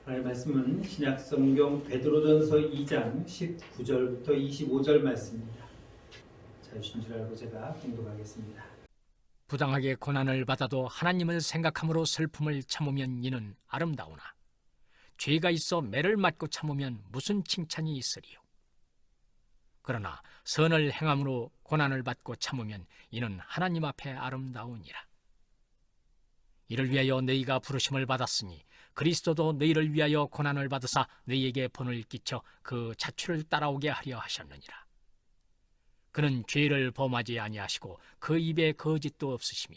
오늘 말씀은 신약성경 베드로전서 2장 19절부터 25절 말씀입니다. 잘 주신 줄 알고 제가 공독하겠습니다. 부당하게 고난을 받아도 하나님을 생각함으로 슬픔을 참으면 이는 아름다우나 죄가 있어 매를 맞고 참으면 무슨 칭찬이 있으리요. 그러나 선을 행함으로 고난을 받고 참으면 이는 하나님 앞에 아름다우니라. 이를 위하여 너희가 부르심을 받았으니 그리스도도 너희를 위하여 고난을 받으사 너희에게 본을 끼쳐 그 자취를 따라오게 하려 하셨느니라. 그는 죄를 범하지 아니하시고 그 입에 거짓도 없으시며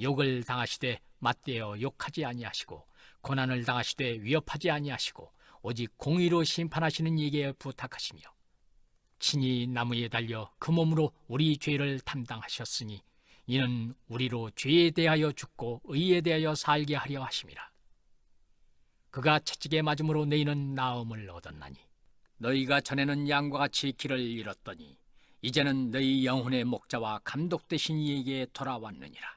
욕을 당하시되 맞대어 욕하지 아니하시고 고난을 당하시되 위협하지 아니하시고 오직 공의로 심판하시는 이에게 부탁하시며 친히 나무에 달려 그 몸으로 우리 죄를 담당하셨으니 이는 우리로 죄에 대하여 죽고 의에 대하여 살게 하려 하심이라. 그가 채찍에 맞음으로 너희는 나음을 얻었나니 너희가 전에는 양과 같이 길을 잃었더니 이제는 너희 영혼의 목자와 감독 되신 이에게 돌아왔느니라.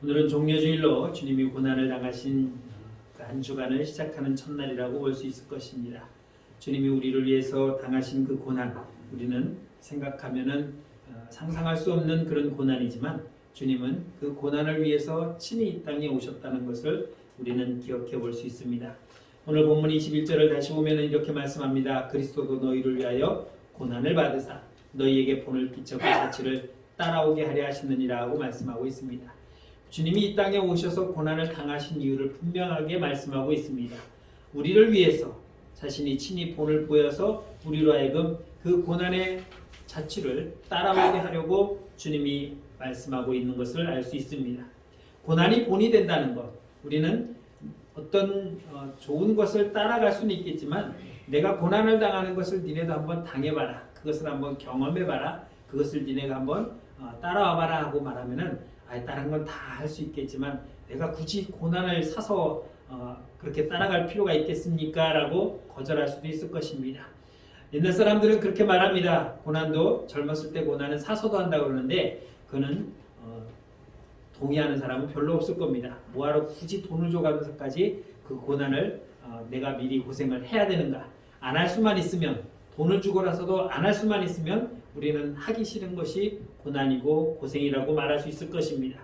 오늘은 종려주일로 주님이 고난을 당하신 한 주간을 시작하는 첫날이라고 볼 수 있을 것입니다. 주님이 우리를 위해서 당하신 그 고난, 우리는 생각하면은 상상할 수 없는 그런 고난이지만 주님은 그 고난을 위해서 친히 이 땅에 오셨다는 것을 우리는 기억해 볼 수 있습니다. 오늘 본문 21절을 다시 보면 이렇게 말씀합니다. 그리스도도 너희를 위하여 고난을 받으사 너희에게 본을 끼쳐 그 자취를 따라오게 하려 하시느니라 하고 말씀하고 있습니다. 주님이 이 땅에 오셔서 고난을 당하신 이유를 분명하게 말씀하고 있습니다. 우리를 위해서 자신이 친히 본을 보여서 우리로 하여금 그 고난의 자취를 따라오게 하려고 주님이 말씀하고 있는 것을 알 수 있습니다. 고난이 본이 된다는 것, 우리는 어떤 좋은 것을 따라갈 수는 있겠지만 내가 고난을 당하는 것을 니네도 한번 당해봐라, 그것을 한번 경험해봐라, 그것을 니네가 한번 따라와봐라 하고 말하면은 다른 건 다 할 수 있겠지만 내가 굳이 고난을 사서 그렇게 따라갈 필요가 있겠습니까? 라고 거절할 수도 있을 것입니다. 옛날 사람들은 그렇게 말합니다. 고난도 젊었을 때 고난은 사서도 한다고 그러는데 그는 동의하는 사람은 별로 없을 겁니다. 뭐하러 굳이 돈을 줘가면서까지 그 고난을 내가 미리 고생을 해야 되는가? 안 할 수만 있으면, 돈을 주고라서도 안 할 수만 있으면 우리는 하기 싫은 것이 고난이고 고생이라고 말할 수 있을 것입니다.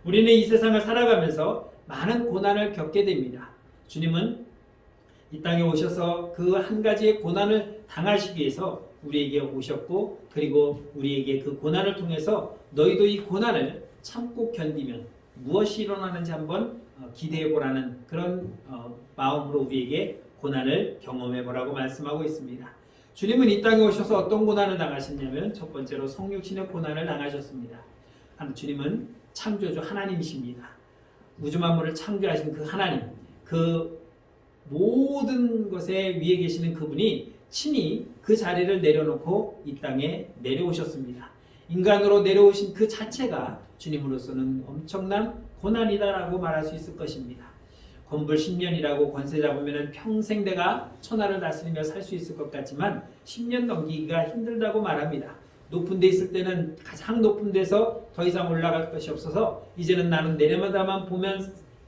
우리는 이 세상을 살아가면서 많은 고난을 겪게 됩니다. 주님은 이 땅에 오셔서 그 한 가지의 고난을 당하시기 위해서 우리에게 오셨고, 그리고 우리에게 그 고난을 통해서 너희도 이 고난을 참고 견디면 무엇이 일어나는지 한번 기대해 보라는 그런 마음으로 우리에게 고난을 경험해 보라고 말씀하고 있습니다. 주님은 이 땅에 오셔서 어떤 고난을 당하셨냐면 첫 번째로 성육신의 고난을 당하셨습니다. 주님은 창조주 하나님이십니다. 우주 만물을 창조하신 그 하나님, 그 모든 것에 위에 계시는 그분이 친히 그 자리를 내려놓고 이 땅에 내려오셨습니다. 인간으로 내려오신 그 자체가 주님으로서는 엄청난 고난이다라고 말할 수 있을 것입니다. 건불 10년이라고 권세 잡으면 평생 내가 천하를 다스리며 살 수 있을 것 같지만 10년 넘기기가 힘들다고 말합니다. 높은 데 있을 때는 가장 높은 데서 더 이상 올라갈 것이 없어서 이제는 나는 내려마다만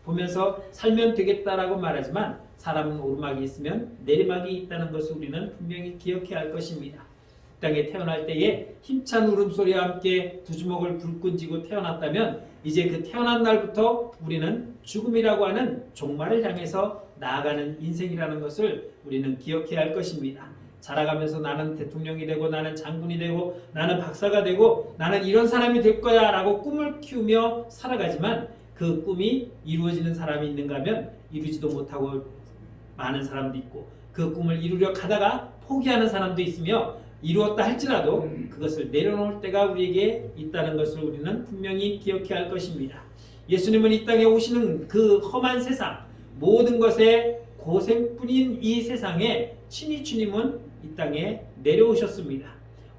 보면서 살면 되겠다라고 말하지만 사람은 오르막이 있으면 내리막이 있다는 것을 우리는 분명히 기억해야 할 것입니다. 이 땅에 태어날 때에 힘찬 울음소리와 함께 두 주먹을 불끈 쥐고 태어났다면 이제 그 태어난 날부터 우리는 죽음이라고 하는 종말을 향해서 나아가는 인생이라는 것을 우리는 기억해야 할 것입니다. 자라가면서 나는 대통령이 되고 나는 장군이 되고 나는 박사가 되고 나는 이런 사람이 될 거야 라고 꿈을 키우며 살아가지만 그 꿈이 이루어지는 사람이 있는가 하면 이루지도 못하고 많은 사람도 있고 그 꿈을 이루려 가다가 포기하는 사람도 있으며 이루었다 할지라도 그것을 내려놓을 때가 우리에게 있다는 것을 우리는 분명히 기억해야 할 것입니다. 예수님은 이 땅에 오시는 그 험한 세상, 모든 것에 고생뿐인 이 세상에 친히 주님은 이 땅에 내려오셨습니다.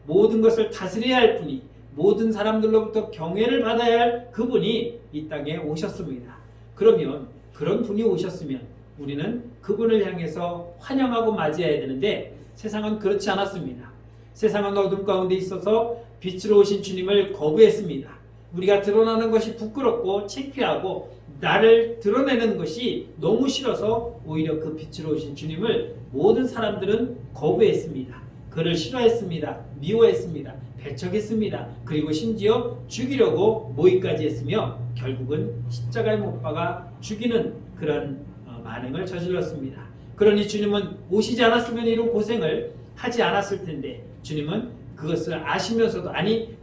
모든 것을 다스려야 할 분이, 모든 사람들로부터 경외를 받아야 할 그분이 이 땅에 오셨습니다. 그러면 그런 분이 오셨으면 우리는 그분을 향해서 환영하고 맞이해야 되는데 세상은 그렇지 않았습니다. 세상은 어둠 가운데 있어서 빛으로 오신 주님을 거부했습니다. 우리가 드러나는 것이 부끄럽고 창피하고 나를 드러내는 것이 너무 싫어서 오히려 그 빛으로 오신 주님을 모든 사람들은 거부했습니다. 그를 싫어했습니다. 미워했습니다. 배척했습니다. 그리고 심지어 죽이려고 모의까지 했으며 결국은 십자가에 못 박아 죽이는 그런 만행을 저질렀습니다. 그러니 주님은 오시지 않았으면 이런 고생을 하지 않았을 텐데 주님은 그것을 아시면서도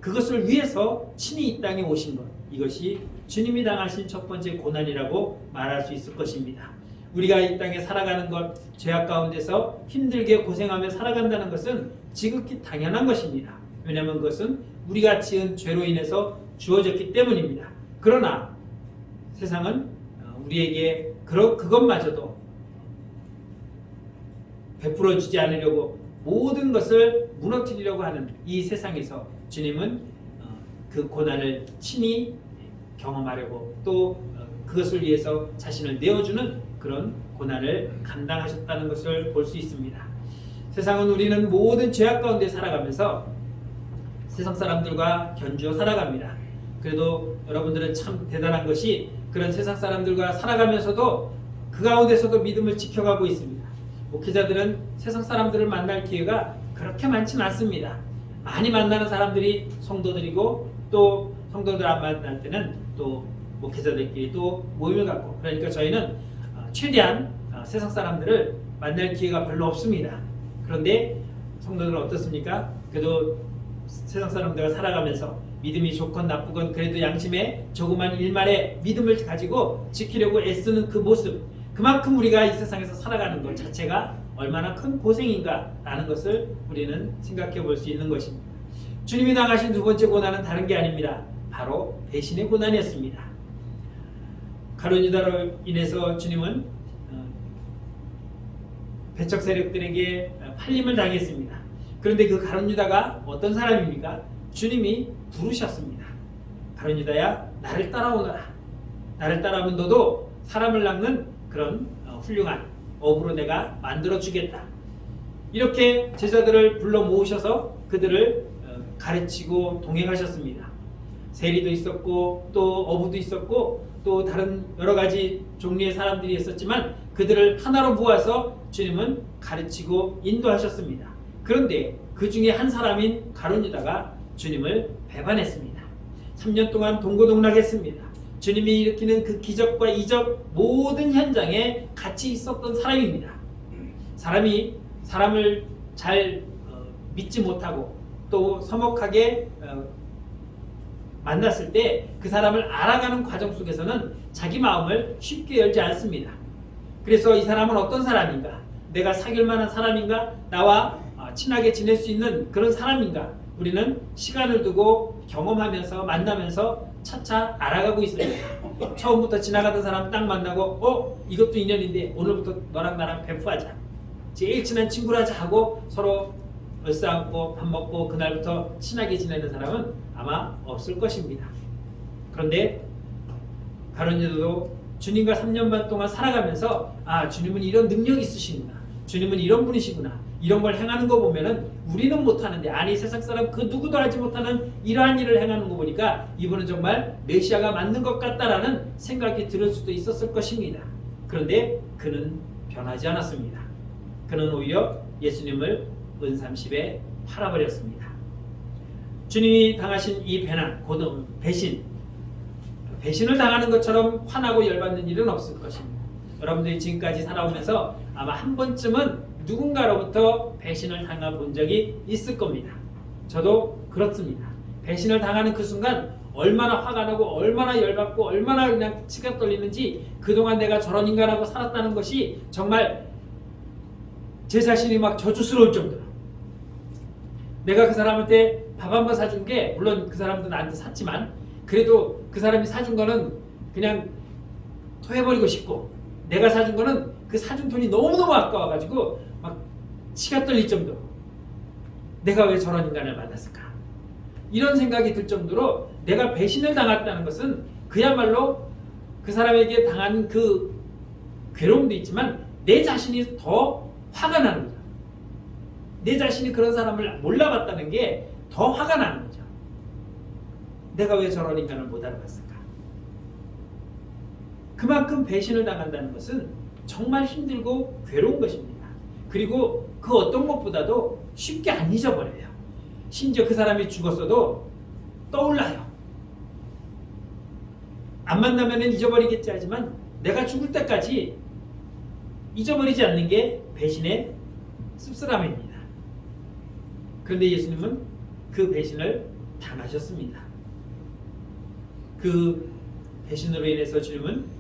그것을 위해서 친히 이 땅에 오신 것, 이것이 주님이 당하신 첫 번째 고난이라고 말할 수 있을 것입니다. 우리가 이 땅에 살아가는 것, 죄악 가운데서 힘들게 고생하며 살아간다는 것은 지극히 당연한 것입니다. 왜냐하면 그것은 우리가 지은 죄로 인해서 주어졌기 때문입니다. 그러나 세상은 우리에게 그것마저도 베풀어 주지 않으려고 모든 것을 무너뜨리려고 하는 이 세상에서 주님은 그 고난을 친히 경험하려고 또 그것을 위해서 자신을 내어주는 그런 고난을 감당하셨다는 것을 볼 수 있습니다. 세상은 우리는 모든 죄악 가운데 살아가면서 세상 사람들과 견주어 살아갑니다. 그래도 여러분들은 참 대단한 것이 그런 세상 사람들과 살아가면서도 그 가운데서도 믿음을 지켜가고 있습니다. 목회자들은 세상 사람들을 만날 기회가 그렇게 많지는 않습니다. 많이 만나는 사람들이 성도들이고 또 성도들 안 만날 때는 또 목회자들끼리 또 모임을 갖고, 그러니까 저희는 최대한 세상 사람들을 만날 기회가 별로 없습니다. 그런데 성도들은 어떻습니까? 그래도 세상 사람들과 살아가면서 믿음이 좋건 나쁘건 그래도 양심에 조그만 일말의 믿음을 가지고 지키려고 애쓰는 그 모습, 그만큼 우리가 이 세상에서 살아가는 것 자체가 얼마나 큰 고생인가 라는 것을 우리는 생각해 볼 수 있는 것입니다. 주님이 당하신 두 번째 고난은 다른 게 아닙니다. 바로 배신의 고난이었습니다. 가룟 유다로 인해서 주님은 배척 세력들에게 팔림을 당했습니다. 그런데 그 가룟 유다가 어떤 사람입니까? 주님이 부르셨습니다. 가룟 유다야, 나를 따라오너라. 나를 따라오면 너도 사람을 낚는 그런 훌륭한 어부로 내가 만들어 주겠다. 이렇게 제자들을 불러 모으셔서 그들을 가르치고 동행하셨습니다. 세리도 있었고 또 어부도 있었고 또 다른 여러 가지 종류의 사람들이 있었지만 그들을 하나로 모아서 주님은 가르치고 인도하셨습니다. 그런데 그 중에 한 사람인 가룟 유다가 주님을 배반했습니다. 3년 동안 동고동락했습니다. 주님이 일으키는 그 기적과 이적 모든 현장에 같이 있었던 사람입니다. 사람이 사람을 잘 믿지 못하고 또 서먹하게 만났을 때 그 사람을 알아가는 과정 속에서는 자기 마음을 쉽게 열지 않습니다. 그래서 이 사람은 어떤 사람인가? 내가 사귈 만한 사람인가? 나와 친하게 지낼 수 있는 그런 사람인가? 우리는 시간을 두고 경험하면서 만나면서 차차 알아가고 있습니다. 처음부터 지나가던 사람 딱 만나고 이것도 인연인데 오늘부터 너랑 나랑 베프하자. 제일 친한 친구라 하자 하고 서로 얼싸안고 밥 먹고 그날부터 친하게 지내는 사람은 아마 없을 것입니다. 그런데 가룟 유다도 주님과 3년 반 동안 살아가면서 주님은 이런 능력이 있으시구나. 주님은 이런 분이시구나. 이런 걸 행하는 거 보면은 우리는 못하는데 세상 사람 그 누구도 하지 못하는 이러한 일을 행하는 거 보니까 이분은 정말 메시아가 맞는 것 같다라는 생각이 들 수도 있었을 것입니다. 그런데 그는 변하지 않았습니다. 그는 오히려 예수님을 은삼십에 팔아버렸습니다. 주님이 당하신 이 배신을 당하는 것처럼 화나고 열받는 일은 없을 것입니다. 여러분들이 지금까지 살아오면서 아마 한 번쯤은 누군가로부터 배신을 당해본 적이 있을 겁니다. 저도 그렇습니다. 배신을 당하는 그 순간 얼마나 화가 나고 얼마나 열받고 얼마나 그냥 치가 떨리는지, 그동안 내가 저런 인간하고 살았다는 것이 정말 제 자신이 막 저주스러울 정도로, 내가 그 사람한테 밥 한 번 사준 게 물론 그 사람도 나한테 샀지만 그래도 그 사람이 사준 거는 그냥 토해버리고 싶고, 내가 사준 거는 그 사준 돈이 너무너무 아까워가지고 막 치가 떨릴 정도로 내가 왜 저런 인간을 만났을까, 이런 생각이 들 정도로 내가 배신을 당했다는 것은 그야말로 그 사람에게 당한 그 괴로움도 있지만 내 자신이 더 화가 나는 거죠. 내 자신이 그런 사람을 몰라봤다는 게 더 화가 나는 거죠. 내가 왜 저런 인간을 못 알아봤을까? 그만큼 배신을 당한다는 것은 정말 힘들고 괴로운 것입니다. 그리고 그 어떤 것보다도 쉽게 안 잊어버려요. 심지어 그 사람이 죽었어도 떠올라요. 안 만나면 잊어버리겠지 하지만 내가 죽을 때까지 잊어버리지 않는 게 배신의 씁쓸함입니다. 그런데 예수님은 그 배신을 당하셨습니다. 그 배신으로 인해서 주님은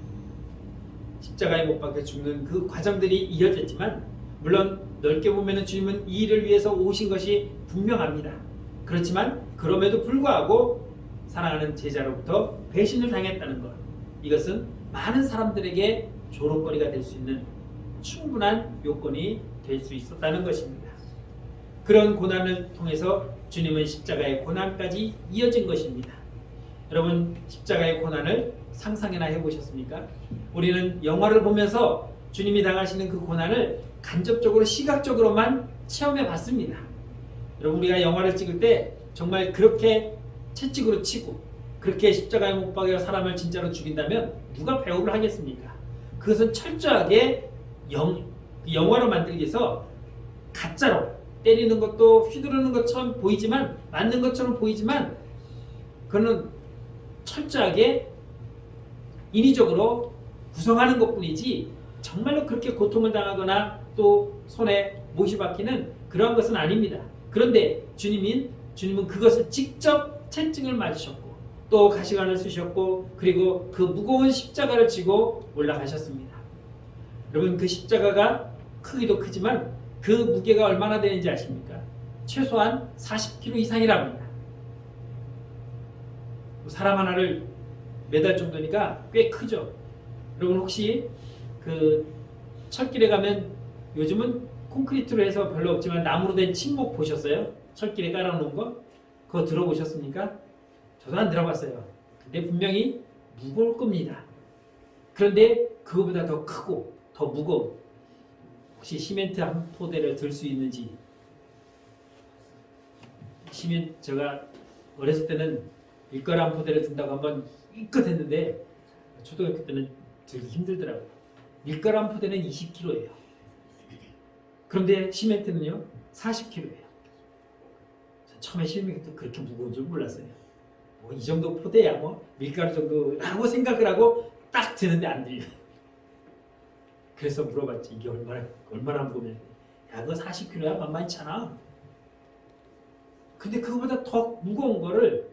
십자가에 못 박혀 죽는 그 과정들이 이어졌지만, 물론 넓게 보면 주님은 이 일을 위해서 오신 것이 분명합니다. 그렇지만 그럼에도 불구하고 사랑하는 제자로부터 배신을 당했다는 것, 이것은 많은 사람들에게 조롱거리가 될 수 있는 충분한 요건이 될 수 있었다는 것입니다. 그런 고난을 통해서 주님은 십자가의 고난까지 이어진 것입니다. 여러분, 십자가의 고난을 상상이나 해보셨습니까? 우리는 영화를 보면서 주님이 당하시는 그 고난을 간접적으로 시각적으로만 체험해 봤습니다. 여러분, 우리가 영화를 찍을 때 정말 그렇게 채찍으로 치고 그렇게 십자가에 못 박여 사람을 진짜로 죽인다면 누가 배우를 하겠습니까? 그것은 철저하게 영화로 만들기 위해서 가짜로 때리는 것도 휘두르는 것처럼 보이지만, 맞는 것처럼 보이지만, 그거는 철저하게 인위적으로 구성하는 것뿐이지 정말로 그렇게 고통을 당하거나 또 손에 못이 박히는 그러한 것은 아닙니다. 그런데 주님은 그것을 직접 채찍을 맞으셨고 또 가시관을 쓰셨고, 그리고 그 무거운 십자가를 지고 올라가셨습니다. 여러분, 그 십자가가 크기도 크지만 그 무게가 얼마나 되는지 아십니까? 최소한 40kg 이상이라고 합니다. 사람 하나를 매달 정도니까 꽤 크죠. 여러분, 혹시 그 철길에 가면 요즘은 콘크리트로 해서 별로 없지만 나무로 된 침목 보셨어요? 철길에 깔아놓은 거? 그거 들어보셨습니까? 저도 안 들어봤어요. 근데 분명히 무거울 겁니다. 그런데 그거보다 더 크고 더 무거운, 혹시 시멘트 한 포대를 들 수 있는지. 제가 어렸을 때는 밀가루 한 포대를 든다고 한번 이껏 했는데 초등학교 때는 들기 힘들더라고요. 밀가루 한 포대는 20kg예요. 그런데 시멘트는요 40kg예요. 처음에 시멘트가 그렇게 무거운 줄 몰랐어요. 뭐 이 정도 포대야 뭐 밀가루 정도라고 생각을 하고 딱 드는데 안 들려. 그래서 물어봤지, 이게 얼마나 무거우면. 야, 그거 40kg야? 만만치않아. 근데 그거보다 더 무거운 거를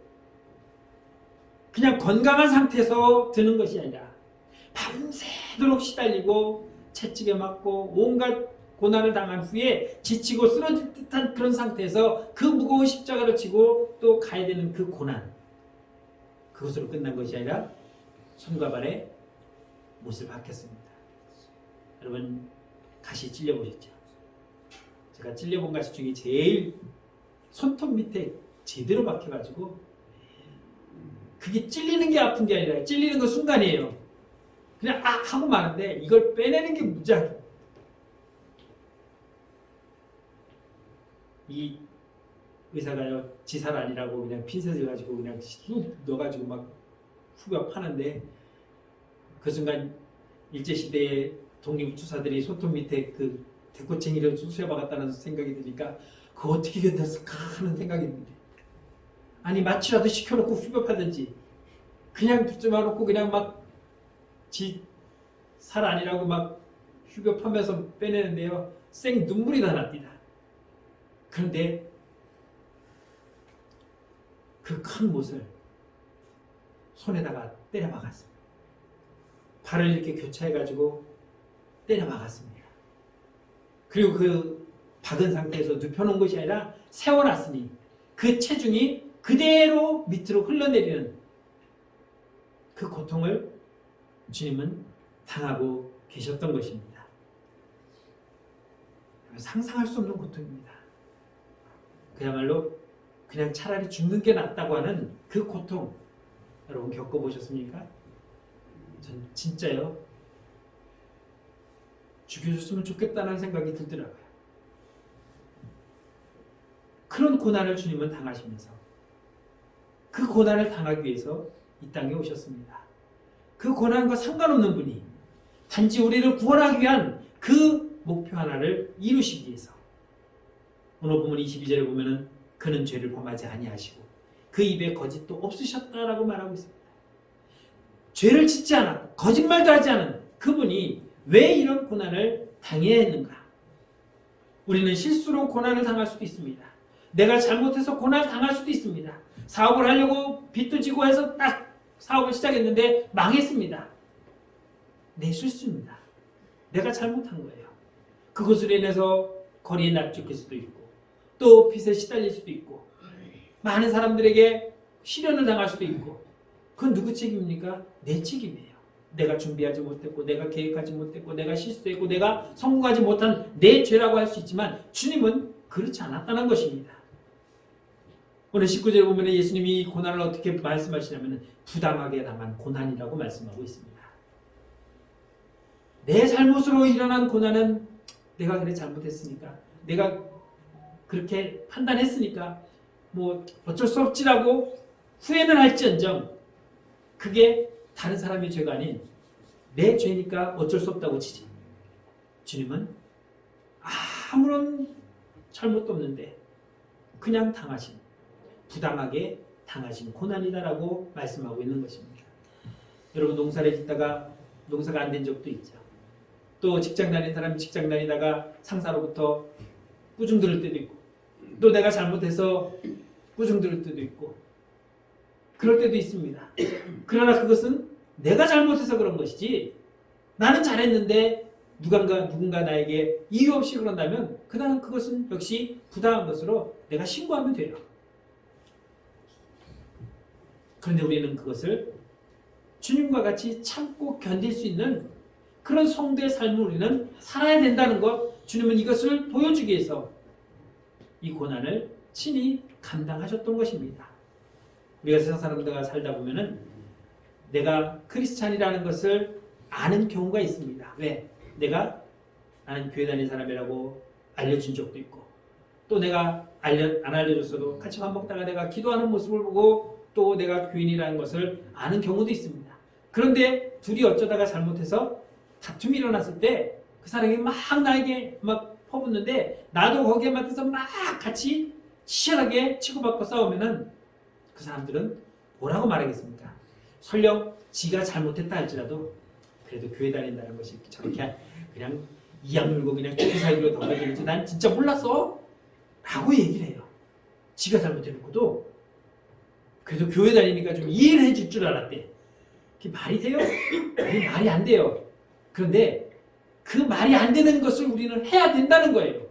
그냥 건강한 상태에서 드는 것이 아니라 밤새도록 시달리고 채찍에 맞고 온갖 고난을 당한 후에 지치고 쓰러질 듯한 그런 상태에서 그 무거운 십자가를 지고 또 가야 되는 그 고난, 그것으로 끝난 것이 아니라 손과 발에 못을 박혔습니다. 여러분, 가시 찔려보셨죠? 제가 찔려본 가시 중에 제일 손톱 밑에 제대로 박혀가지고, 그게 찔리는 게 아픈 게 아니라 찔리는 그 순간이에요. 그냥 하고 마는데 이걸 빼내는 게 무지하게. 이 의사가요, 지살 아니라고 그냥 핀셋을 가지고 그냥 쑥 넣어가지고 막 후벼 파는데, 그 순간 일제시대에 독립투사들이 손톱 밑에 그 대꼬챙이를 쑤셔박았다는 생각이 드니까 그거 어떻게 견뎠을까 하는 생각이 드는데, 아니 마취라도 시켜놓고 후벼 파든지 그냥 붙여놓고 그냥 막 지 살 아니라고 막 후벼 파면서 빼내는데요, 생 눈물이 다 납니다. 그런데 그 큰 못을 손에다가 때려 박았습니다. 발을 이렇게 교차해가지고 때려 박았습니다. 그리고 그 박은 상태에서 눕혀놓은 것이 아니라 세워놨으니 그 체중이 그대로 밑으로 흘러내리는 그 고통을 주님은 당하고 계셨던 것입니다. 상상할 수 없는 고통입니다. 그야말로 그냥 차라리 죽는 게 낫다고 하는 그 고통, 여러분 겪어보셨습니까? 전 진짜요, 죽여줬으면 좋겠다는 생각이 들더라고요. 그런 고난을 주님은 당하시면서 그 고난을 당하기 위해서 이 땅에 오셨습니다. 그 고난과 상관없는 분이 단지 우리를 구원하기 위한 그 목표 하나를 이루시기 위해서 오늘 본문 22절에 보면은 그는 죄를 범하지 아니하시고 그 입에 거짓도 없으셨다라고 말하고 있습니다. 죄를 짓지 않았고 거짓말도 하지 않은 그분이 왜 이런 고난을 당해야 했는가? 우리는 실수로 고난을 당할 수도 있습니다. 내가 잘못해서 고난을 당할 수도 있습니다. 사업을 하려고 빚도 지고 해서 딱 사업을 시작했는데 망했습니다. 내 실수입니다. 내가 잘못한 거예요. 그것으로 인해서 거리에 납죽일 수도 있고 또 빚에 시달릴 수도 있고 많은 사람들에게 시련을 당할 수도 있고 그건 누구 책임입니까? 내 책임이에요. 내가 준비하지 못했고 내가 계획하지 못했고 내가 실수했고 내가 성공하지 못한 내 죄라고 할 수 있지만 주님은 그렇지 않았다는 것입니다. 오늘 19절에 보면 예수님이 이 고난을 어떻게 말씀하시냐면 부당하게 당한 고난이라고 말씀하고 있습니다. 내 잘못으로 일어난 고난은 내가 그래 잘못했으니까 내가 그렇게 판단했으니까 뭐 어쩔 수 없지라고 후회는 할지언정 그게 다른 사람의 죄가 아닌 내 죄니까 어쩔 수 없다고 치지. 주님은 아무런 잘못도 없는데 그냥 당하신 부당하게 당하신 고난이다라고 말씀하고 있는 것입니다. 여러분 농사를 짓다가 농사가 안 된 적도 있죠. 또 직장 다니는 사람이 직장 다니다가 상사로부터 꾸중 들을 때도 있고 또 내가 잘못해서 꾸중 들을 때도 있고 그럴 때도 있습니다. 그러나 그것은 내가 잘못해서 그런 것이지 나는 잘했는데 누군가 나에게 이유 없이 그런다면 그다음 그것은 역시 부당한 것으로 내가 신고하면 돼요. 그런데 우리는 그것을 주님과 같이 참고 견딜 수 있는 그런 성도의 삶을 우리는 살아야 된다는 것, 주님은 이것을 보여주기 위해서 이 고난을 친히 감당하셨던 것입니다. 우리가 세상 사람들과 살다 보면은 내가 크리스찬이라는 것을 아는 경우가 있습니다. 왜? 내가 나는 교회 다니는 사람이라고 알려준 적도 있고 또 내가 안 알려줬어도 같이 밥 먹다가 내가 기도하는 모습을 보고 또 내가 교인이라는 것을 아는 경우도 있습니다. 그런데 둘이 어쩌다가 잘못해서 다툼이 일어났을 때 그 사람이 막 나에게 막 퍼붓는데 나도 거기에 맞춰서 막 같이 치열하게 치고받고 싸우면은 그 사람들은 뭐라고 말하겠습니까? 설령 지가 잘못했다 할지라도 그래도 교회 다닌다는 것이 저렇게 그냥 이악 물고 그냥 죽기 살기로 덤벼들지 난 진짜 몰랐어 라고 얘기를 해요. 지가 잘못해놓고도 그래도 교회 다니니까 좀 이해를 해줄 줄 알았대. 그게 말이 돼요? 말이 안 돼요. 그런데 그 말이 안 되는 것을 우리는 해야 된다는 거예요.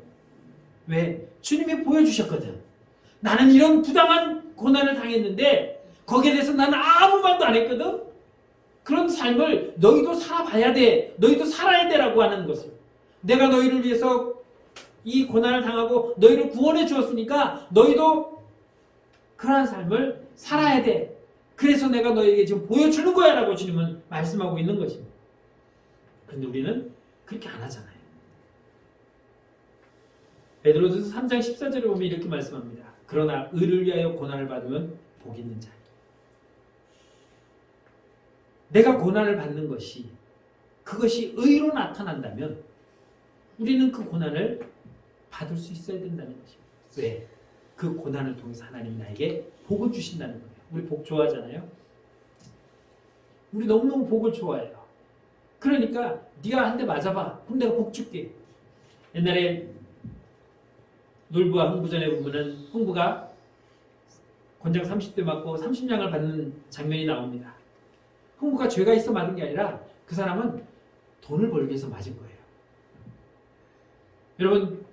왜? 주님이 보여주셨거든. 나는 이런 부당한 고난을 당했는데 거기에 대해서 나는 아무 말도 안 했거든. 그런 삶을 너희도 살아봐야 돼. 너희도 살아야 돼라고 하는 것을. 내가 너희를 위해서 이 고난을 당하고 너희를 구원해 주었으니까 너희도 그러한 삶을 살아야 돼. 그래서 내가 너희에게 지금 보여주는 거야 라고 주님은 말씀하고 있는 것입니다. 그런데 우리는 그렇게 안 하잖아요. 베드로전서 3장 14절에 보면 이렇게 말씀합니다. 그러나 의를 위하여 고난을 받으면 복 있는 자니. 내가 고난을 받는 것이 그것이 의로 나타난다면 우리는 그 고난을 받을 수 있어야 된다는 것입니다. 왜? 그 고난을 통해서 하나님이 나에게 복을 주신다는 거예요. 우리 복 좋아하잖아요. 우리 너무너무 복을 좋아해요. 그러니까 네가 한 대 맞아봐. 그럼 내가 복 줄게. 옛날에 놀부와 흥부전에 보면은 흥부가 권장 30대 맞고 30냥을 받는 장면이 나옵니다. 흥부가 죄가 있어 맞은 게 아니라 그 사람은 돈을 벌기 위해서 맞은 거예요. 여러분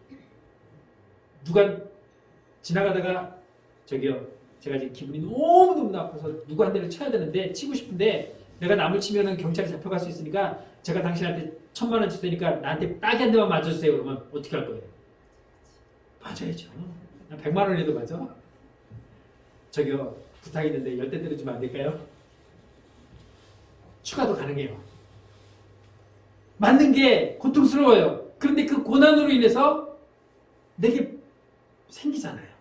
누가 지나가다가 저기요 제가 지금 기분이 너무 나빠서 누구 한 대를 쳐야 되는데 치고 싶은데 내가 남을 치면은 경찰에 잡혀갈 수 있으니까 제가 당신한테 1000만 원 줄 테니까 나한테 딱이 한 대만 맞아주세요. 그러면 어떻게 할 거예요? 맞아야죠. 100만 원이라도 맞아? 저기요 부탁 있는데 10대 때려주면 안 될까요? 추가도 가능해요. 맞는 게 고통스러워요. 그런데 그 고난으로 인해서 내게 생기잖아요.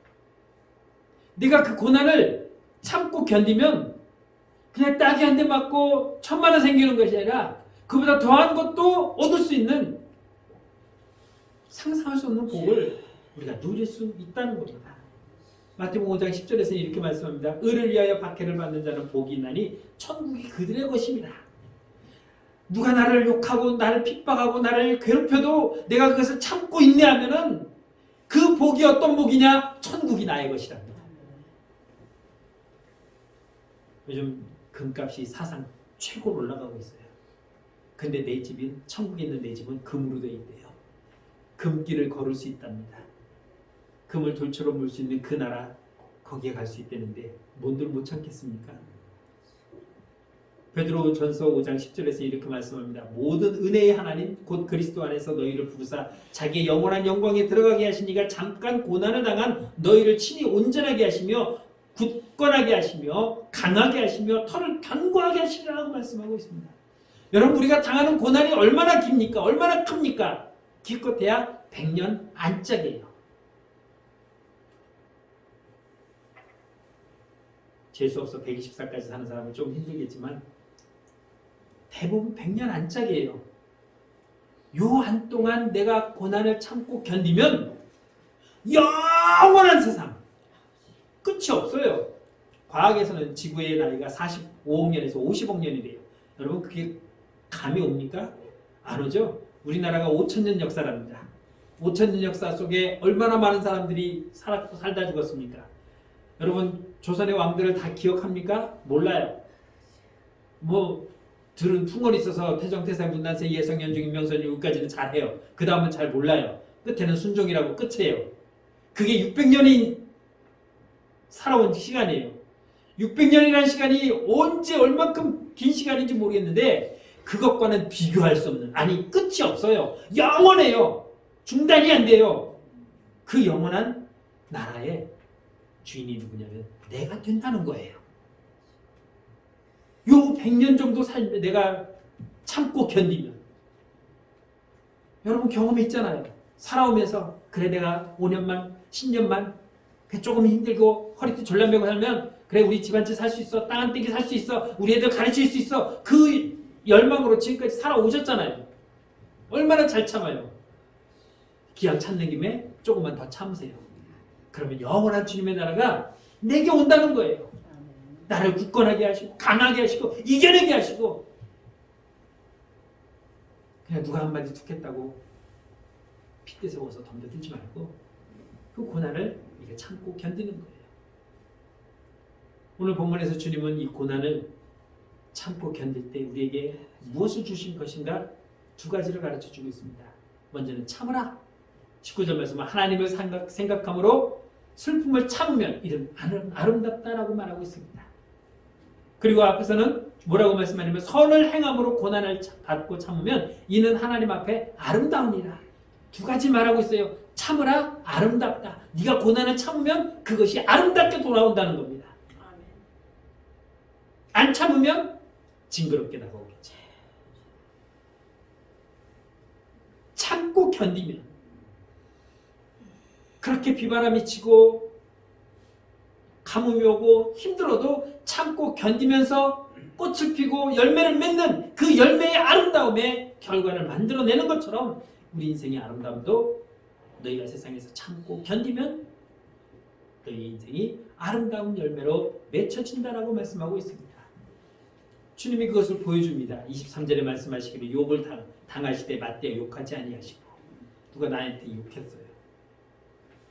내가 그 고난을 참고 견디면 그냥 딱이 한 대 맞고 1,000,000원 생기는 것이 아니라 그보다 더한 것도 얻을 수 있는 상상할 수 없는 복을 우리가 누릴 수 있다는 겁니다. 마태복음 5장 10절에서 이렇게 말씀합니다. 의를 위하여 박해를 받는 자는 복이 있나니 천국이 그들의 것입니다. 누가 나를 욕하고 나를 핍박하고 나를 괴롭혀도 내가 그것을 참고 인내하면은 그 복이 어떤 복이냐? 천국이 나의 것이랍니다. 요즘 금값이 사상 최고로 올라가고 있어요. 근데 내 집인 천국에 있는 내 집은 금으로 되어 있대요. 금길을 걸을 수 있답니다. 금을 돌처럼 물 수 있는 그 나라 거기에 갈 수 있다는데 뭔들 못 참겠습니까? 베드로전서 5장 10절에서 이렇게 말씀합니다. 모든 은혜의 하나님 곧 그리스도 안에서 너희를 부르사 자기의 영원한 영광에 들어가게 하시니가 잠깐 고난을 당한 너희를 친히 온전하게 하시며 굳건하게 하시며 강하게 하시며 털을 견고하게 하시라고 말씀하고 있습니다. 여러분 우리가 당하는 고난이 얼마나 깁니까? 얼마나 큽니까? 기껏해야 100년 안짝이에요. 재수없어 120살까지 사는 사람은 좀 힘들겠지만 대부분 100년 안짝이에요. 요 한 동안 내가 고난을 참고 견디면 영원한 세상 끝이 없어요. 과학에서는 지구의 나이가 45억 년에서 50억 년이래요. 여러분 그게 감이 옵니까? 안 오죠? 우리나라가 5,000년 역사랍니다. 5,000년 역사 속에 얼마나 많은 사람들이 살다 죽었습니까? 여러분 조선의 왕들을 다 기억합니까? 몰라요. 들은 풍월이 있어서 태정, 태상, 문단세, 예성, 연중, 임명선 여기까지는 잘해요. 그 다음은 잘 몰라요. 끝에는 순종이라고 끝이에요. 그게 600년이 살아온 시간이에요. 600년이라는 시간이 언제 얼만큼 긴 시간인지 모르겠는데 그것과는 비교할 수 없는, 아니 끝이 없어요. 영원해요. 중단이 안 돼요. 그 영원한 나라의 주인이 누구냐면 내가 된다는 거예요. 요 100년 정도 살면 내가 참고 견디면 여러분 경험이 있잖아요. 살아오면서 그래 내가 5년만 10년만 조금 힘들고 허리띠 졸라매고 살면 그래 우리 집안집 살 수 있어. 땅 한 떼기 살 수 있어. 우리 애들 가르칠 수 있어. 그 열망으로 지금까지 살아오셨잖아요. 얼마나 잘 참아요. 기왕 참는 김에 조금만 더 참으세요. 그러면 영원한 주님의 나라가 내게 온다는 거예요. 나를 굳건하게 하시고 강하게 하시고 이겨내게 하시고 그냥 누가 한마디 툭 했다고 핏대 세워서 덤벼들지 말고 그 고난을 이게 참고 견디는 거예요. 오늘 본문에서 주님은 이 고난을 참고 견딜 때 우리에게 무엇을 주신 것인가 두 가지를 가르쳐주고 있습니다. 먼저는 참으라. 19절 말씀은 하나님을 생각함으로 슬픔을 참으면 이는 아름답다라고 말하고 있습니다. 그리고 앞에서는 뭐라고 말씀하냐면 선을 행함으로 고난을 받고 참으면 이는 하나님 앞에 아름다우니라. 두 가지 말하고 있어요. 참으라, 아름답다. 네가 고난을 참으면 그것이 아름답게 돌아온다는 겁니다. 안 참으면 징그럽게 다가오겠지. 참고 견디면 그렇게 비바람이 치고 가뭄이 오고 힘들어도 참고 견디면서 꽃을 피고 열매를 맺는 그 열매의 아름다움의 결과를 만들어내는 것처럼 우리 인생의 아름다움도 너희가 세상에서 참고 견디면 너희 인생이 아름다운 열매로 맺혀진다라고 말씀하고 있습니다. 주님이 그것을 보여줍니다. 23절에 말씀하시기를 욕을 당하시되 맞대어 욕하지 아니하시고. 누가 나한테 욕했어요.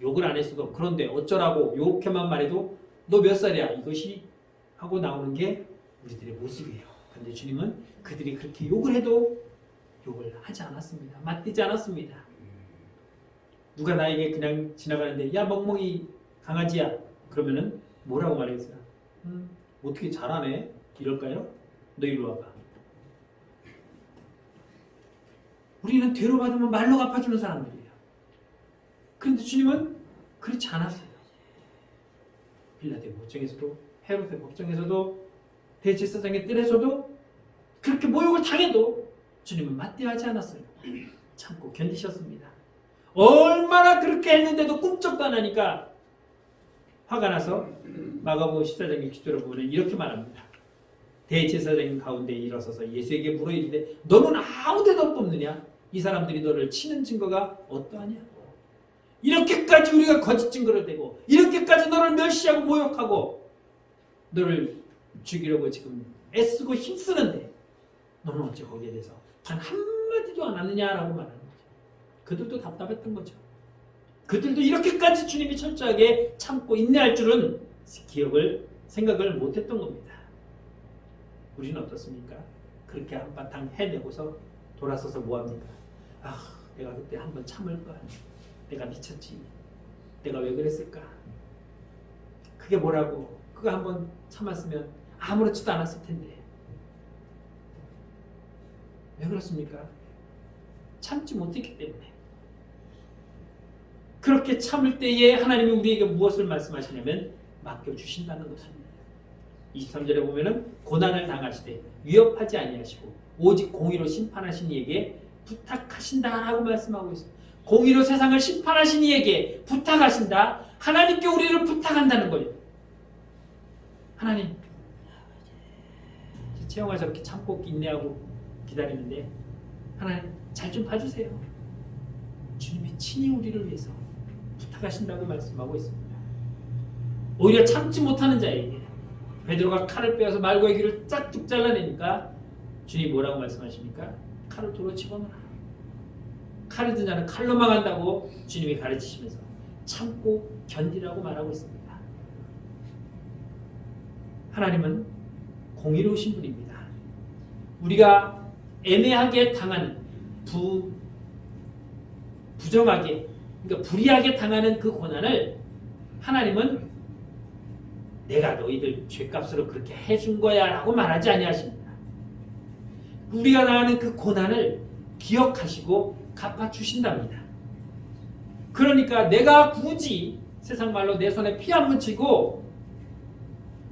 욕을 안 했어도 그런데 어쩌라고 욕해만 말해도 너 몇 살이야? 이것이 하고 나오는 게 우리들의 모습이에요. 그런데 주님은 그들이 그렇게 욕을 해도 욕을 하지 않았습니다. 맞대지 않았습니다. 누가 나에게 그냥 지나가는데 야 멍멍이 강아지야 그러면은 뭐라고 말했어요? 어떻게 잘하네 이럴까요? 너 이리로 와봐. 우리는 대로 받으면 말로 갚아주는 사람들이에요. 그런데 주님은 그렇지 않았어요. 빌라데 법정에서도 헤롯의 법정에서도 대제사장의 뜰에서도 그렇게 모욕을 당해도 주님은 맞대하지 않았어요. 참고 견디셨습니다. 얼마나 그렇게 했는데도 꿈쩍도 안 하니까 화가 나서 마가복음 14장 60절을 보면 이렇게 말합니다. 대제사장님 가운데 일어서서 예수에게 물어 이르되 너는 아무 데도 없느냐? 이 사람들이 너를 치는 증거가 어떠하냐? 이렇게까지 우리가 거짓 증거를 대고 이렇게까지 너를 멸시하고 모욕하고 너를 죽이려고 지금 애쓰고 힘쓰는데 너는 어째 거기에 대해서 단 한마디도 안 하느냐라고 말하는 거죠. 그들도 답답했던 거죠. 그들도 이렇게까지 주님이 철저하게 참고 인내할 줄은 생각을 못했던 겁니다. 우리는 어떻습니까? 그렇게 한바탕 해내고서 돌아서서 뭐합니까? 내가 그때 한번 참을 걸. 내가 미쳤지. 내가 왜 그랬을까? 그게 뭐라고? 그거 한번 참았으면 아무렇지도 않았을 텐데. 왜 그렇습니까? 참지 못했기 때문에. 그렇게 참을 때에 하나님이 우리에게 무엇을 말씀하시냐면 맡겨주신다는 것입니다. 23절에 보면은 고난을 당하시되 위협하지 아니하시고 오직 공의로 심판하신 이에게 부탁하신다라고 말씀하고 있습니다. 공의로 세상을 심판하신 이에게 부탁하신다. 하나님께 우리를 부탁한다는 거예요. 하나님, 채영아 저렇게 참고 인내하고 기다리는데 하나님 잘 좀 봐주세요. 주님이 친히 우리를 위해서 부탁하신다고 말씀하고 있습니다. 오히려 참지 못하는 자에게 베드로가 칼을 빼어서 말고의 귀를 짝뚝 잘라내니까 주님이 뭐라고 말씀하십니까? 칼을 도로 집어넣어라. 칼을 든 자는 칼로 망한다고 주님이 가르치시면서 참고 견디라고 말하고 있습니다. 하나님은 공의로우신 분입니다. 우리가 애매하게 당하는 부정하게 그러니까 불이하게 당하는 그 고난을 하나님은 내가 너희들 죄값으로 그렇게 해준 거야 라고 말하지 아니하십니다. 우리가 당하는 그 고난을 기억하시고 갚아주신답니다. 그러니까 내가 굳이 세상 말로 내 손에 피 안 묻히고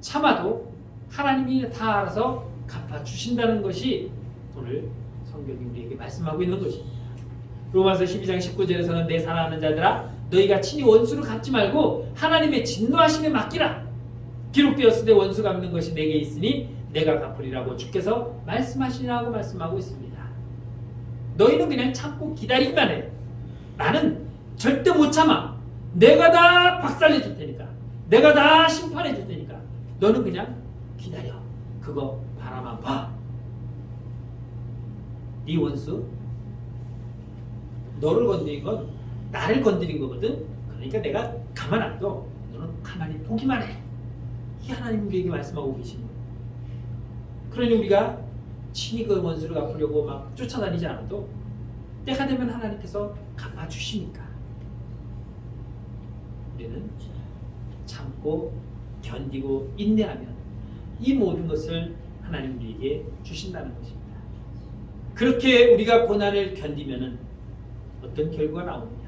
참아도 하나님이 다 알아서 갚아주신다는 것이 오늘 성경이 우리에게 말씀하고 있는 것입니다. 로마서 12장 19절에서는 내 사랑하는 자들아 너희가 친히 원수를 갚지 말고 하나님의 진노하심에 맡기라. 기록되었으되 원수 갚는 것이 내게 있으니 내가 갚으리라고 주께서 말씀하시라고 말씀하고 있습니다. 너희는 그냥 참고 기다리기만 해. 나는 절대 못 참아. 내가 다 박살내 줄 테니까. 내가 다 심판해 줄 테니까. 너는 그냥 기다려. 그거 바라만 봐. 네 원수 너를 건드린 건 나를 건드린 거거든. 그러니까 내가 가만 안 둬. 너는 가만히 보기만 해. 이게 하나님 우리에게 말씀하고 계신 거예요. 그러니 우리가 친히 그 원수를 갚으려고 막 쫓아다니지 않아도 때가 되면 하나님께서 갚아주시니까 우리는 참고 견디고 인내하면 이 모든 것을 하나님 우리에게 주신다는 것입니다. 그렇게 우리가 고난을 견디면은 어떤 결과가 나오느냐.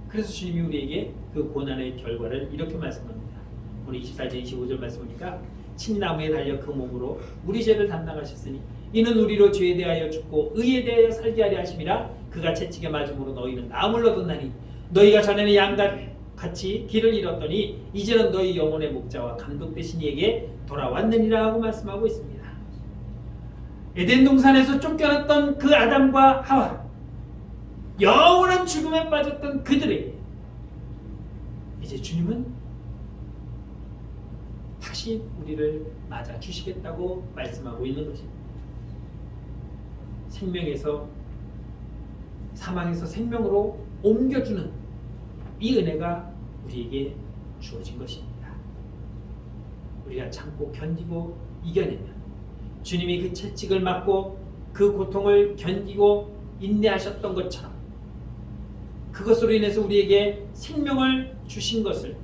그래서 주님이 우리에게 그 고난의 결과를 이렇게 말씀합니다. 오늘 24절 25절 말씀 보니까 친히 나무에 달려 그 몸으로 우리 죄를 담당하셨으니 이는 우리로 죄에 대하여 죽고 의에 대하여 살게 하려 하심이라. 그가 채찍에 맞음으로 너희는 나음을 얻었나니 너희가 전에는 양같이 길을 잃었더니 이제는 너희 영혼의 목자와 감독 되신 이에게 돌아왔느니라 하고 말씀하고 있습니다. 에덴 동산에서 쫓겨났던 그 아담과 하와, 영원한 죽음에 빠졌던 그들에게 이제 주님은 다시 우리를 맞아 주시겠다고 말씀하고 있는 것입니다. 생명에서 사망에서 생명으로 옮겨주는 이 은혜가 우리에게 주어진 것입니다. 우리가 참고 견디고 이겨내면 주님이 그 채찍을 맞고 그 고통을 견디고 인내하셨던 것처럼 그것으로 인해서 우리에게 생명을 주신 것을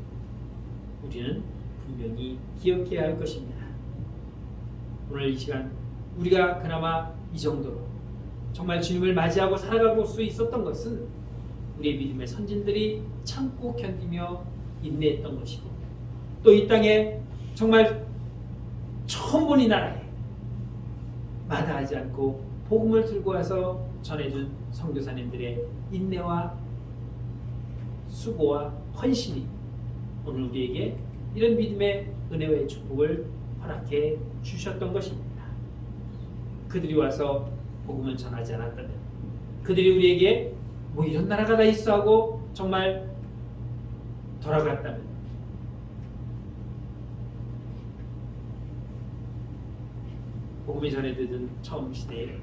우리는 분명히 기억해야 할 것입니다. 오늘 이 시간 우리가 그나마 이 정도로 정말 주님을 맞이하고 살아가고 수 있었던 것은 우리의 믿음의 선진들이 참고 견디며 인내했던 것이고 또 이 땅에 정말 처음 본 이 나라에 마다하지 않고 복음을 들고 와서 전해준 선교사님들의 인내와 수고와 헌신이 오늘 우리에게 이런 믿음의 은혜와 축복을 허락해 주셨던 것입니다. 그들이 와서 복음을 전하지 않았다면, 그들이 우리에게 뭐 이런 나라가 다 있어 하고 정말 돌아갔다면, 복음이 전해지던 처음 시대에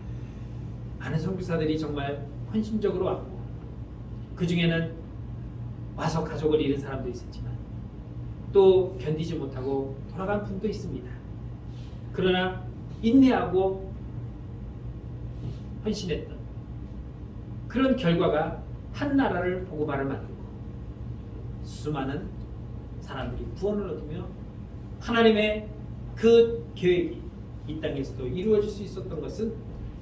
많은 선교사들이 정말 헌신적으로 왔고, 그 중에는 와서 가족을 잃은 사람도 있었지만 또 견디지 못하고 돌아간 분도 있습니다. 그러나 인내하고 헌신했던 그런 결과가 한 나라를 복음화를 만들고 수많은 사람들이 구원을 얻으며 하나님의 그 계획이 이 땅에서도 이루어질 수 있었던 것은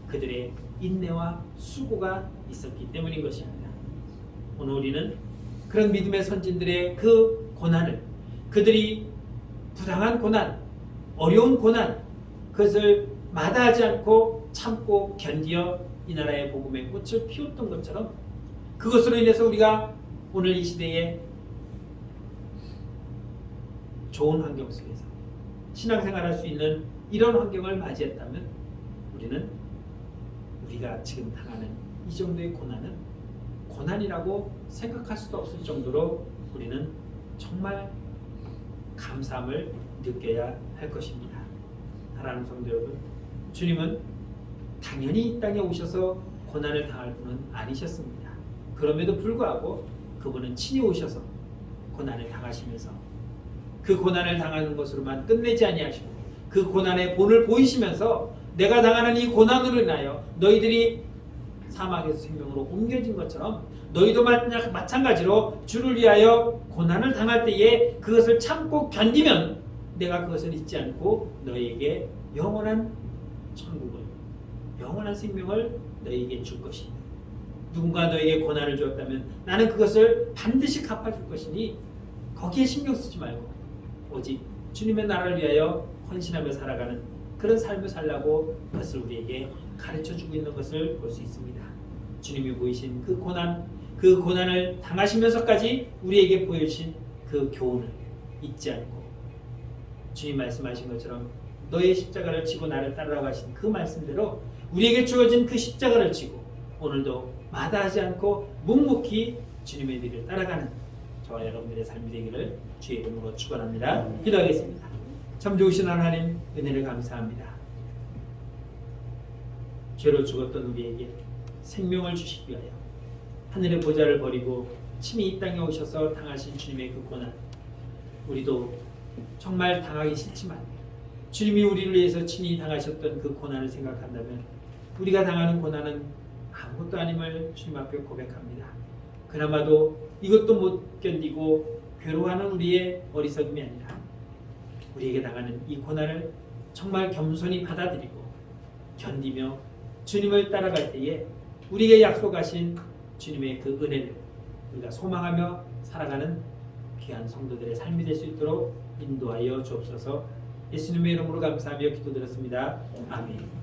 그들의 인내와 수고가 있었기 때문인 것입니다. 오늘 우리는 그런 믿음의 선진들의 그 고난을, 그들이 부당한 고난, 어려운 고난, 그것을 마다하지 않고 참고 견디어 이 나라의 복음의 꽃을 피웠던 것처럼, 그것으로 인해서 우리가 오늘 이 시대에 좋은 환경 속에서 신앙생활할 수 있는 이런 환경을 맞이했다면, 우리는 우리가 지금 당하는 이 정도의 고난은 고난이라고 생각할 수도 없을 정도로 우리는 정말 감사함을 느껴야 할 것입니다. 사랑하는 성도 여러분, 주님은 당연히 이 땅에 오셔서 고난을 당할 분은 아니셨습니다. 그럼에도 불구하고 그분은 친히 오셔서 고난을 당하시면서 그 고난을 당하는 것으로만 끝내지 아니하시고 그 고난의 본을 보이시면서 내가 당하는 이 고난으로 인하여 너희들이 사막에서 생명으로 옮겨진 것처럼 너희도 마찬가지로 주를 위하여 고난을 당할 때에 그것을 참고 견디면 내가 그것을 잊지 않고 너희에게 영원한 천국을, 영원한 생명을 너희에게 줄 것이니, 누군가 너희에게 고난을 주었다면 나는 그것을 반드시 갚아줄 것이니 거기에 신경 쓰지 말고 오직 주님의 나라를 위하여 헌신하며 살아가는 그런 삶을 살라고 그것을 우리에게 가르쳐주고 있는 것을 볼 수 있습니다. 주님이 보이신 그 고난을 당하시면서까지 우리에게 보여주신 그 교훈을 잊지 않고, 주님 말씀하신 것처럼 너의 십자가를 지고 나를 따르라고 하신 그 말씀대로 우리에게 주어진 그 십자가를 지고 오늘도 마다하지 않고 묵묵히 주님의 길을 따라가는 저와 여러분들의 삶이 되기를 주의 이름으로 축원합니다. 기도하겠습니다. 참 좋으신 하나님, 은혜를 감사합니다. 죄로 죽었던 우리에게 생명을 주시기 위하여 하늘의 보좌를 버리고 친히 이 땅에 오셔서 당하신 주님의 그 고난, 우리도 정말 당하기 싫지만 주님이 우리를 위해서 친히 당하셨던 그 고난을 생각한다면 우리가 당하는 고난은 아무것도 아님을 주님 앞에 고백합니다. 그나마도 이것도 못 견디고 괴로워하는 우리의 어리석음이 아니라 우리에게 당하는 이 고난을 정말 겸손히 받아들이고 견디며 주님을 따라갈 때에 우리에게 약속하신 주님의 그 은혜를 우리가 소망하며 살아가는 귀한 성도들의 삶이 될 수 있도록 인도하여 주옵소서. 예수님의 이름으로 감사하며 기도드렸습니다. 아멘.